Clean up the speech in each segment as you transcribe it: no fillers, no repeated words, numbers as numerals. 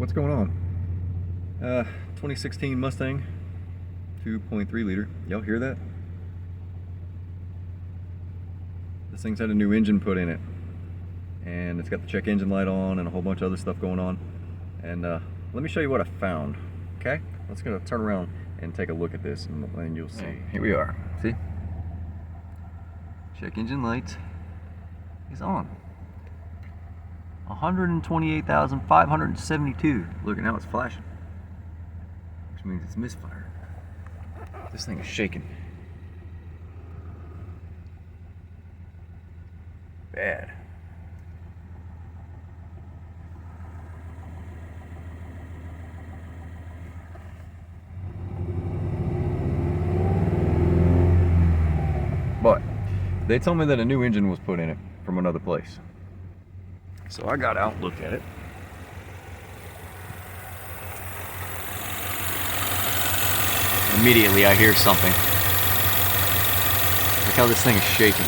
what's going on? 2016 Mustang, 2.3 liter. Y'all hear that? This thing's had a new engine put in it, and it's got the check engine light on and a whole bunch of other stuff going on. And let me show you what I found. Okay, let's go turn around and take a look at this, and you'll see. Here we are. See? Check engine light is on. 128,572. Look at how it's flashing, which means it's misfiring. This thing is shaking bad. But they told me that a new engine was put in it from another place. So I got out, looked at it. Immediately I hear something. Look how this thing is shaking.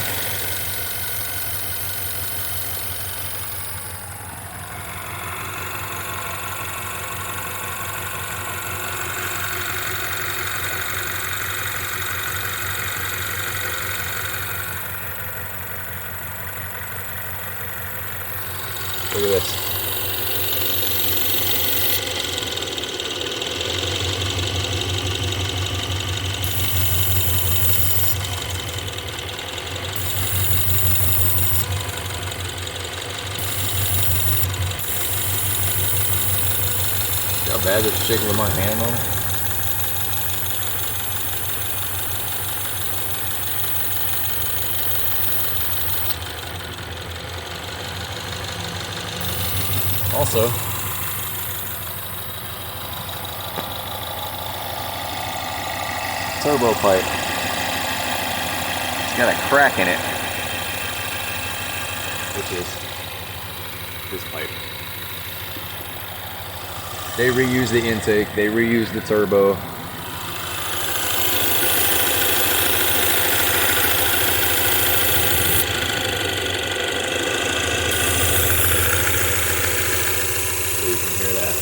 Look at this. See how bad it's shaking with my hand on it? Also, turbo pipe. It's got a crack in it, which is this pipe. They reuse the intake, they reuse the turbo. You can hear that.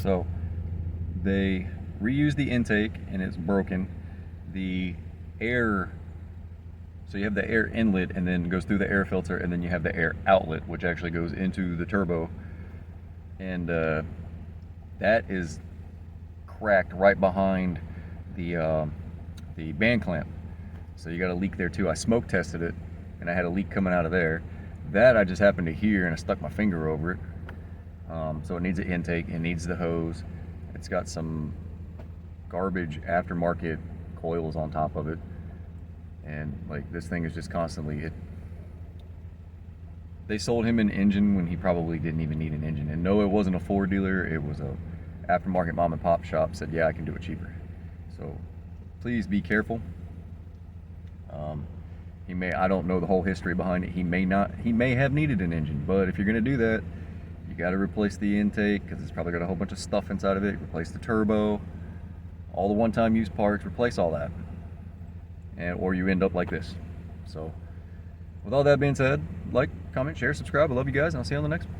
So they reuse the intake and it's broken. The air, so you have the air inlet and then goes through the air filter, and then you have the air outlet which actually goes into the turbo, and that is cracked right behind the band clamp, so you got a leak there too. I smoke tested it and I had a leak coming out of there. That I just happened to hear and I stuck my finger over it. So it needs an intake, it needs the hose, it's got some garbage aftermarket coils on top of it, and like this thing is just constantly they sold him an engine when he probably didn't even need an engine. And no, it wasn't a Ford dealer, it was a aftermarket mom and pop shop. Said, yeah, I can do it cheaper. So please be careful. I don't know the whole history behind it. He may have needed an engine, but if you're gonna do that, you got to replace the intake because it's probably got a whole bunch of stuff inside of it. Replace the turbo, all the one-time use parts, replace all that, or you end up like this. So with all that being said, like, comment, share, subscribe. I love you guys, and I'll see you on the next one.